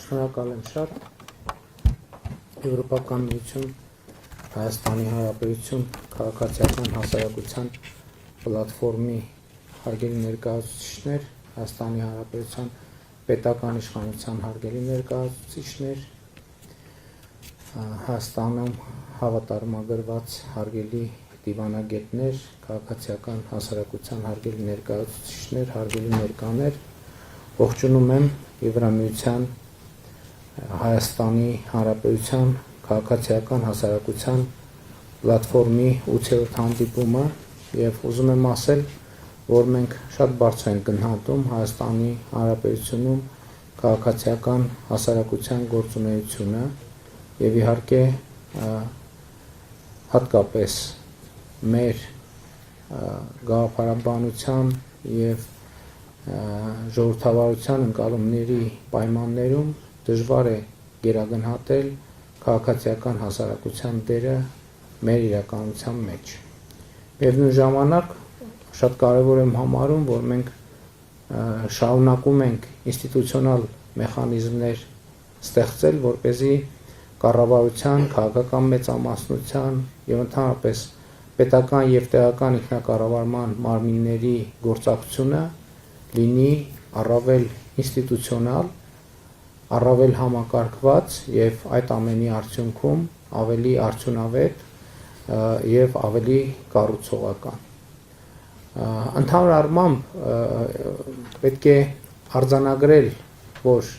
Շնորհակալ եմ շատ Եվրոպական միություն Հայաստանի Հանրապետություն քաղաքացիական հասարակության պլատֆորմի հարգելի ներկայացուցիչներ, Հայաստանի Հանրապետության պետական իշխանության հարգելի ներկայացուցիչներ, Հայաստանում հավատարմագրված հարգելի դիվանագետներ, քաղաքացիական հասարակության հարգելի ներկայացուցիչներ, հարգելի ներկաներ, ողջունում եմ Եվրամիության Հայաստանի Հանրապետության քաղաքացիական հասարակության պլատֆորմի 8-րդ հանդիպումը եւ ուզում եմ ասել, որ մենք շատ բարձր ենք գնահատում Հայաստանի Հանրապետությունում քաղաքացիական հասարակության գործունեությունը եւ իհարկե հատկապես մեր գաղափարաբանության եւ ժողովրդավարության ընկալումների պայմաններում դժվար է գերագնահատել քաղաքացիական հասարակության դերը մեր իրականության մեջ։ Միևնույն ժամանակ շատ կարևոր եմ համարում, որ մենք շարունակում ենք ինստիտուցիոնալ մեխանիզմներ ստեղծել, որպեսզի կառավարության, քաղաքական մեծամասնության եւ ընդհանրապես պետական եւ տեղական ինքնակառավարման մարմինների գործակցությունը լինի առավել ինստիտուցիոնալ, առավել համակարգված եւ այդ ամենի արդյունքում ավելի արդյունավետ եւ ավելի կառուցողական։ Ընդհանուր առմամբ պետք է արձանագրել, որ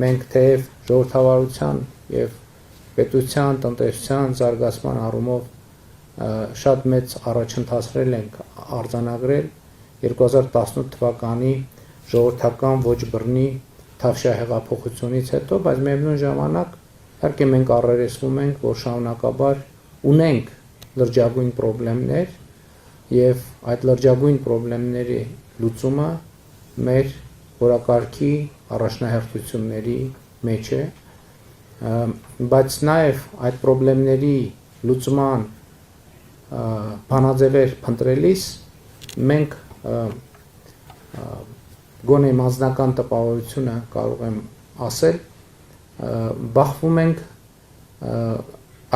մենք թեև ժողովրդավարության եւ պետության, տնտեսության զարգացման առումով շատ մեծ առաջընթացներ ենք արձանագրել 2018 թվականի ժողովրդական ոչ բռնի Թավշյա հեղափոխությունից հետո, բայց միևնույն ժամանակ իհարկե մենք առերեսվում ենք, որ շարունակաբար ունենք լրջագույն խնդիրներ եւ այդ լրջագույն խնդիրների լուծումը մեր օրակարգի առաջնահերթությունների մեջ է, բայց նաեւ այդ խնդիրների լուծման բանաձևեր փնտրելիս մենք գոնե մասնական տպավորությունը կարող եմ ասել, բախվում ենք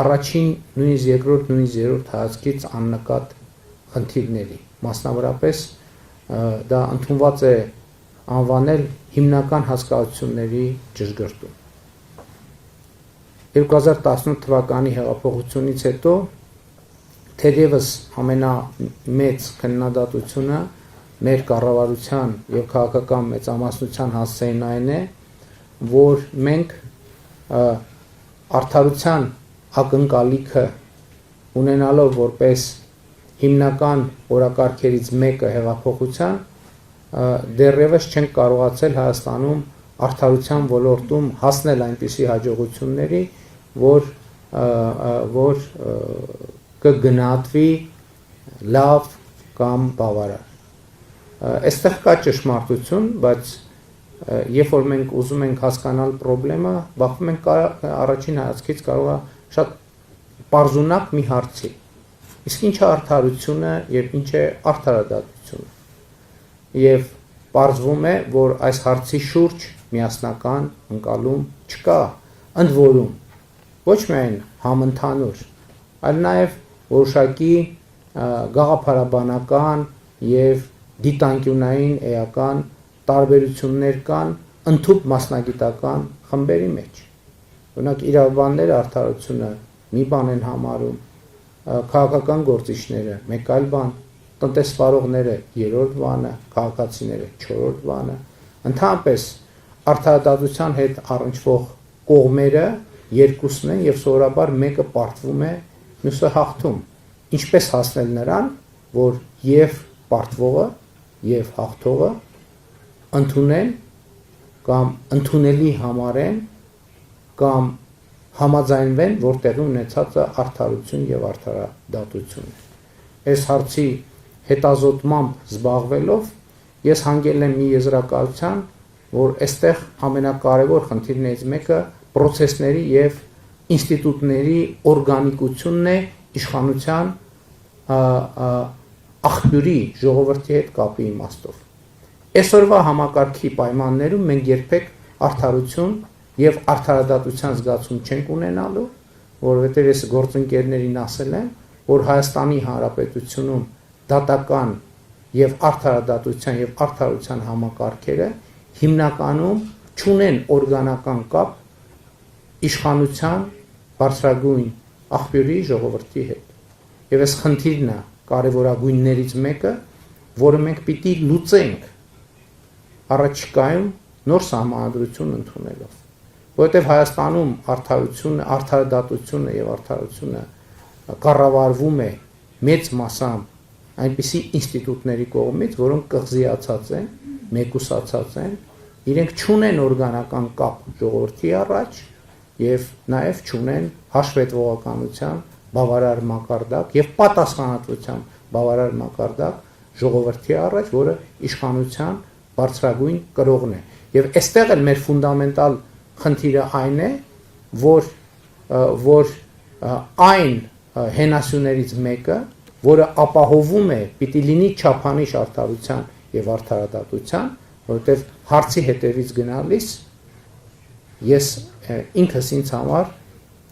առաջին, նույնիսկ երկրորդ, նույնիսկ երրորդ հայացքից աննկատ խնդիրների, մասնավորապես դա ընդունված է անվանել հիմնական հասկացությունների ճշգրտում։ 2018 թվականի հեղափոխությունից հետո թերևս ամենամեծ քննադատությունը մեր կառավարության եւ քաղաքական մեծամասնության հասցեին այն է, որ մենք արդարության ակնկալիքը ունենալով որպես հիմնական օրակարգերից մեկը հեղափոխության դեռևս չենք կարողացել Հայաստանում արդարության ոլորտում հասնել այնպիսի հաջողությունների, որ կգնահատվի լավ կամ բավարար։ Այստեղ կա ճշմարտություն, բայց երբ որ մենք ուզում ենք հասկանալ խնդրեմը, բախվում ենք առաջին հայացքից կարող է շատ պարզունակ մի հարցի։ Իսկ ինչ է արդարությունը եւ ինչ է արդարադատությունը։ Եվ պարզվում է, որ այս հարցի շուրջ միասնական ընկալում չկա, ընդ որում ոչ միայն համընդհանուր, այլ նաեւ որոշակի գաղափարաբանական եւ դիտանկյունային էական տարբերություններ կան ընդհանուր մասնագիտական խմբերի մեջ։ Օրինակ իրավաբանները արդարությունը մի բան են համարում, քաղաքական գործիչները մեկ այլ բան, տնտեսվարողները երրորդ բանը, քաղաքացիները չորրորդ բանը, ընդհանրապես արդարադատության հետ առնչվող կողմերը երկուսն են եւ սովորաբար մեկը պարտվում է, մյուսը հաղթում։ Ինչպես հասնել նրան, որ եւ պարտվողը եւ հաղթողը ընդունեն կամ ընդունելի համարեն կամ համաձայնվեն, որ տեղի ունեցածը արդարություն եւ արդարադատություն է։ Այս հարցի հետազոտմամբ զբաղվելով ես հանգել եմ մի եզրակացության, որ այստեղ ամենակարևոր խնդիրներից մեկը process-ների եւ ինստիտուտների օրգանիկությունն է իշխանության աղբյուրի ժողովրդի հետ կապի իմաստով։ Այսօրվա համակարգի պայմաններում մենք երբեք արդարություն եւ արդարադատության զգացում չենք ունենալու, որովհետեւ ես գործընկերներին ասել եմ, որ Հայաստանի Հանրապետությունում դատական եւ արդարադատության եւ արդարության համակարգերը հիմնականում չունեն օրգանական կապ իշխանության բարձրագույն աղբյուրի ժողովրդի հետ։ Եվ այս խնդիրն է կարևորագույններից մեկը, որը մենք պիտի լուծենք առաջիկայում նոր սահմանադրություն ընդունելով, որովհետև Հայաստանում արդարադատությունը եւ արդարությունը կառավարվում է մեծ մասամբ այնպիսի ինստիտուտների կողմից, որոնք կղզիացած են, մեկուսացած են, իրենք չունեն օրգանական կապ ժողովրդի առաջ եւ նաեւ չունեն հաշվետվողականության բավարար մակարդակ եւ պատասխանատվության բավարար մակարդակ ժողովրդի առաջ, որը իշխանության բարձրագույն կրողն է։ Եվ այստեղ էլ մեր ֆունդամենտալ խնդիրը այն է, որ այն հենասյուներից մեկը, որը ապահովում է, պիտի լինի չափանիշ արդարության եւ արդարադատության, որովհետեւ հարցի հետևից գնալիս ես ինքս ինձ համար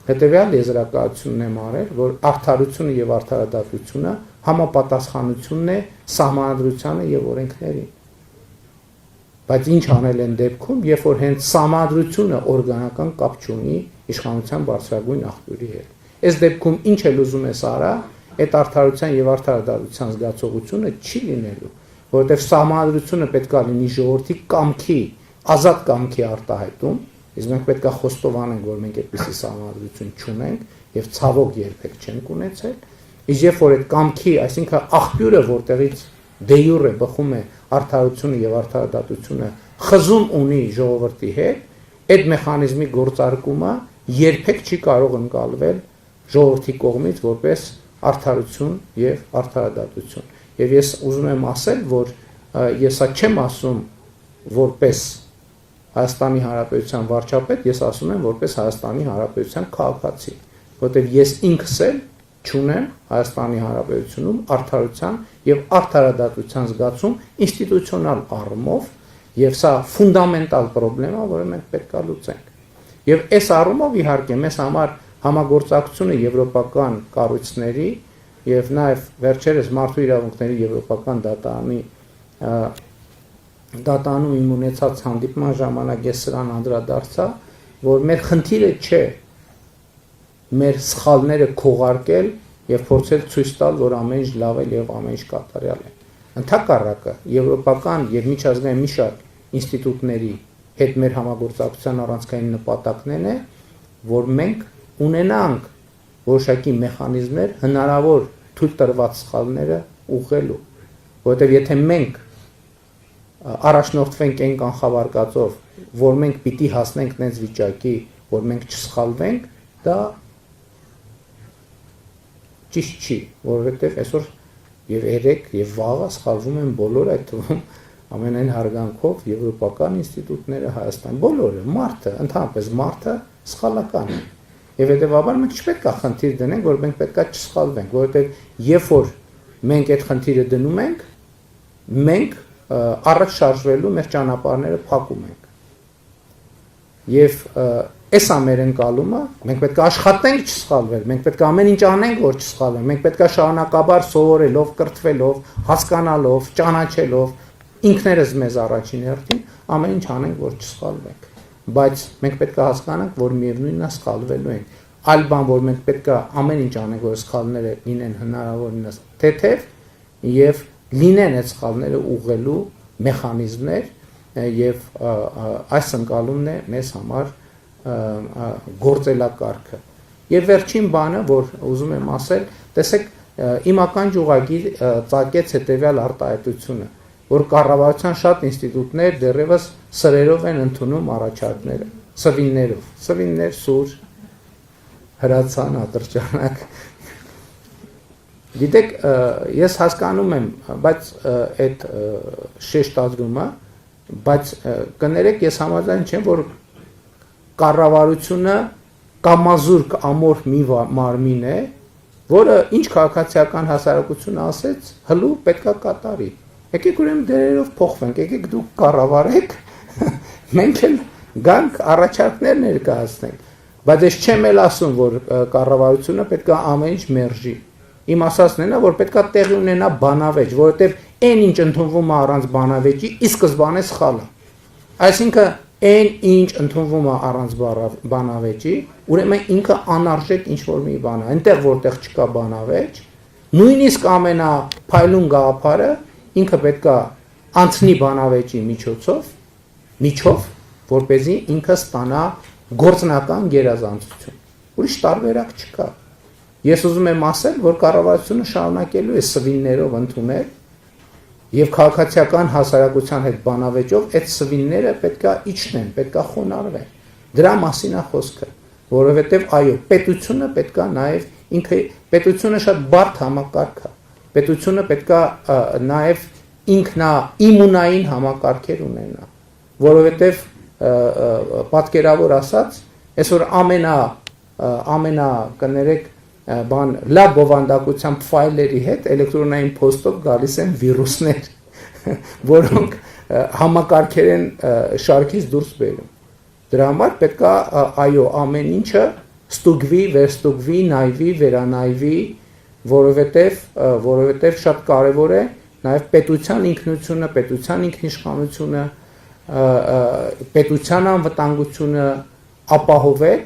հետևյալ եզրակացությունն եմ արել, որ արդարությունը եւ արդարադատությունը համապատասխանությունն է սահմանադրությանը եւ օրենքներին։ Բայց ինչ անել են դեպքում, երբ որ հենց սահմանադրությունը օրգանական կապ չունի իշխանության բարձրագույն աղբյուրի հետ։ Այս դեպքում ինչ էլ ուզում ես արա, այդ արդարության եւ արդարադատության զգացողությունը չի լինելու, որովհետեւ սահմանադրությունը պետք է լինի ժողովրդի կամքի, ազատ կամքի արտահայտում, իսկ մենք պետք է խոստովանենք, որ մենք այդպիսի սահմանադրություն չունենք եւ ցավոք երբեք չենք ունեցել, իսկ երբ որ այդ կամքի, այսինքն աղբյուրը, որտեղից դե յուրե բխում է արդարությունը եւ արդարադատությունը խզում ունի ժողովրդի հետ, այդ մեխանիզմի գործարկումը երբեք չի կարող ընկալվել ժողովրդի կողմից որպես արդարություն եւ արդարադատություն։ Եվ ես ուզում եմ ասել, որ ես չեմ ասում որպես Հայաստանի Հանրապետության վարչապետ, ես ասում եմ որպես Հայաստանի Հանրապետության քաղաքացի, որտեղ ես ինքս էլ չունեմ Հայաստանի Հանրապետությունում արդարության եւ արդարադատության զգացում ինստիտուցիոնալ առումով, եւ սա ֆունդամենտալ խնդրեմ է, որը մենք պետք է լուծենք։ Եվ այս առումով իհարկե մեզ համար համագործակցությունը եվրոպական կառույցների եւ նաեւ վերջերս մարդու իրավունքների եվրոպական դատարանում իմ ունեցած հանդիպման ժամանակ ես սրան անդրադարձա, որ մեր խնդիրը չէ մեր սխալները քողարկել եւ փորձել ցույց տալ, որ ամեն ինչ լավ է եւ ամեն ինչ կատարյալ է։ Ընդհակառակը եվրոպական եւ միջազգային մի շարք ինստիտուտների հետ մեր համագործակցության առանցքային նպատակն է, որ մենք ունենանք որոշակի մեխանիզմներ հնարավոր թույլ տրված սխալները ուղղելու, որովհետեւ եթե մենք առաջնորդվենք այն կանխավարկածով, որ մենք պիտի հասնենք նենց վիճակի, որ մենք չսխալվենք, դա ճիշտ չի, որովհետև այսօր եւ երեք եւ վաղը սխալվում են բոլորը, այդ թվում ամենայն հարգանքով եվրոպական ինստիտուտները, Հայաստան, բոլորը, մարդը, ընդհանրապես մարդը սխալական է։ Եվ հետեւաբար մենք չպետք է խնդիր դնենք, որ մենք պետք է չսխալվենք, որովհետև երբ որ մենք այդ խնդիրը դնում ենք, մենք առաջ շարժվելու մեր ճանապարհները փակում ենք։ Եվ այս է մեր ընկալումը, մենք պետք է աշխատենք չսխալվել, մենք պետք է ամեն ինչ անենք, որ չսխալվենք, մենք պետք է շարունակաբար սովորելով, կրթվելով, հասկանալով, ճանաչելով, ինքներս մեզ առաջին հերթին ամեն ինչ անենք, որ չսխալվենք։ Բայց մենք պետք է հասկանանք, որ միևնույնն է սխալվելու ենք։ Այլ բան, որ մենք պետք է ամեն ինչ անենք, որ սխալները լինեն հնարավորինս թեթև եւ լինեն այդ սխալները ուղղելու մեխանիզմներ եւ այս ընկալումն է մեզ համար գործելակարգը։ Եվ վերջին բանը, որ ուզում եմ ասել, տեսեք, իմ ականջուղագի ծագեց հետևյալ արտահայտությունը, որ կառավարության շատ ինստիտուտներ դեռևս սրերով են ընդունում առաջարկները, սվիններով, սվիններ, սուր, հրացան, ատրճանակ։ Գիտեք, ես հասկանում եմ, բայց այդ շեշտադրումը, բայց կներեք, ես համաձայն չեմ, որ կառավարությունը կամազուրկ ամորֆ մի մարմին է, որը ինչ քաղաքացիական հասարակությունը ասեց, հլու պետքա կատարի։ Եկեք ուրեմն դերերով փոխվենք, եկեք դուք կառավարեք, մենք էլ գանք առաջարկներ ներկայացնենք, բայց ես չեմ էլ ասում, որ կառավարությունը պետք է ամեն ինչ մերժի։ Իմ ասածն է, որ պետք է տեղի ունենա բանավեճ, որովհետև այն ինչ ընդունվում է առանց բանավեճի, ի սկզբանե սխալ է։ Այսինքն այն ինչ ընդունվում է առանց բանավեճի, ուրեմն ինքը անարժեք ինչ-որ մի բան է, այնտեղ որտեղ չկա բանավեճ, նույնիսկ ամենափայլուն գաղափարը ինքը պետք է անցնի բանավեճի միջով, որպեսզի ինքը ստանա գործնական գերազանցություն։ Ուրիշ տարբերակ չկա։ Ես ուզում եմ ասել, որ կառավարությունը շարունակելու է սվիններով ընդունել եւ քաղաքացիական հասարակության հետ բանավեճով այդ սվինները պետքա իջնեն, պետքա խոնարհվեն։ Դրա մասին է խոսքը, որովհետեւ այո, պետությունը պետքա նաեւ ինքը պետությունը շատ բարդ համակարգ է։ Պետությունը պետքա նաեւ ինքնաիմունային համակարգեր ունենա, որովհետեւ պատկերավոր ասած, այսօր ամենա կներեք լավ բովանդակությամբ ֆայլերի հետ էլեկտրոնային փոստով գալիս են վիրուսներ, որոնք համակարգեր են շարքից դուրս բերում։ Դրա համար պետք է այո ամեն ինչը ստուգվի, վերստուգվի, նայվի, վերանայվի, որովհետև շատ կարևոր է նաև պետության ինքնությունը, պետության ինքնիշխանությունը, պետության անվտանգությունը ապահովել,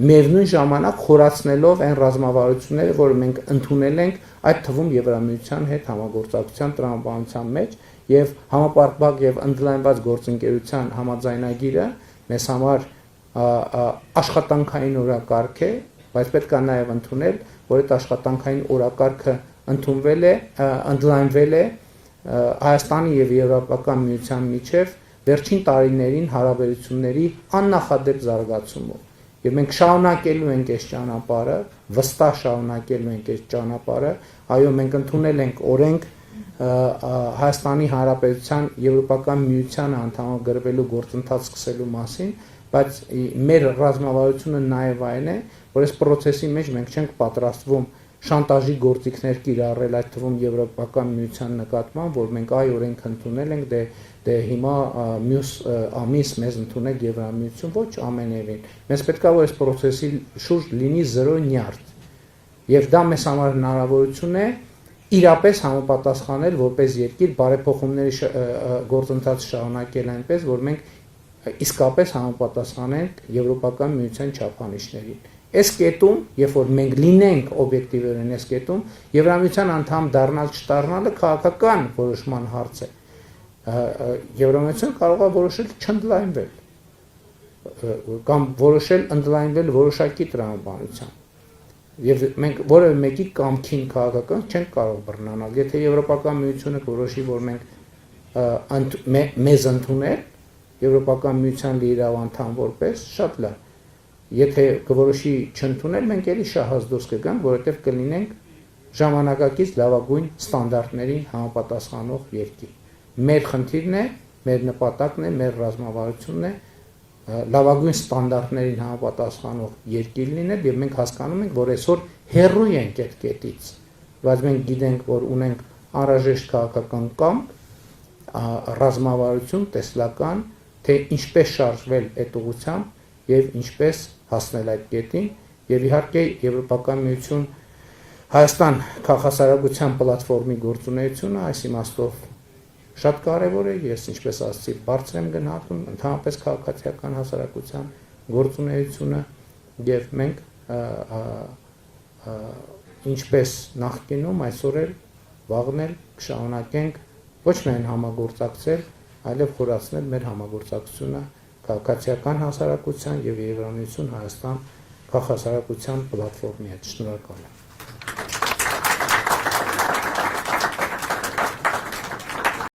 միևնույն ժամանակ խորացնելով այն ռազմավարությունները, որ մենք ընդունել ենք, այդ թվում Եվրամիության հետ համագործակցության տրամաբանության մեջ եւ համապարփակ եւ ընդլայնված գործընկերության համաձայնագիրը մեզ համար աշխատանքային օրակարգ է, բայց պետք է նաեւ ընդունել, որ այդ աշխատանքային օրակարգը ընդլայնվել է Հայաստանի եւ Եվրոպական միության միջև վերջին տարիներին հարաբերությունների աննախադեպ զարգացումով։ Եվ մենք շարունակելու ենք այս ճանապարհը, վստահ շարունակելու ենք այս ճանապարհը, այո, մենք ընդունել ենք օրենք Հայաստանի Հանրապետության Եվրոպական միությանը անդամագրվելու գործընթաց սկսելու մասին, բայց մեր ռազմավարությունը նաև այն է, որ այս process-ի մեջ մենք չենք պատրաստվում շանտաժի գործիքներ կիրառել, այդ թվում Եվրոպական միության նկատմամբ, որ մենք այ օրենք ընդունել ենք, դե հիմա մյուս ամիս մեզ ընդունեք Եվրամիություն, ոչ ամենևին։ Մեզ պետք է որ այս process-ի շուրջ լինի 0 նյարդ։ Եվ դա մեզ համար հնարավորություն է իրապես համապատասխանել որպես երկիր բարեփոխումների գործընթաց շարունակել այնպես, որ մենք իսկապես համապատասխանենք Եվրոպական միության չափանիշներին։ Այս կետում, երբ որ մենք լինենք օբյեկտիվորեն այս կետում, Եվրամիության անդամ դառնալ չդառնալը քաղաքական որոշման հարց է։ Եվրամիությունը կարող է որոշել չընդլայնվել կամ որոշել ընդլայնվել որոշակի տրամաբանությամբ։ Եվ մենք որևէ մեկի կամքին քաղաքական չենք կարող բռնանալ։ Եթե Եվրոպական միությունը որոշի, որ մենք մեզ ընդունել Եվրոպական միության լիիրավ անդամ որպես, շատ լավ։ Եթե կորոշի չընդունել, մենք էլի շահած դուրս կգանք, որովհետև կլինենք ժամանակակից լավագույն ստանդարտներին համապատասխանող երկիր։ Մեր խնդիրն է, մեր նպատակն է, մեր ռազմավարությունն է լավագույն ստանդարտներին համապատասխանող երկիր լինել, եւ մենք հասկանում ենք, որ այսօր հեռու ենք այդ կետից, բայց մենք գիտենք, որ ունենք անհրաժեշտ քաղաքական կամք, ռազմավարություն, տեսլական, թե ինչպես շարժվել այդ ուղղությամբ եւ ինչպես հասնել այդ կետին, եւ իհարկե Եվրոպական միություն Հայաստան քաղաքասարակության պլատֆորմի գործունեությունը այս իմաստով շատ կարևոր է, ես ինչպես ասացի, բարձր եմ գնահատում ընդհանրապես քաղաքացիական հասարակության գործունեությունը եւ մենք ինչպես նախկինում այսօր էլ վաղն էլ կշարունակենք ոչ միայն համագործակցել, այլև խորացնել մեր համագործակցությունը քաղաքացիական հասարակության եւ Եվրամիություն Հայաստան քաղաքասարակության պլատֆորմի հետ։ Շնորհակալ եմ։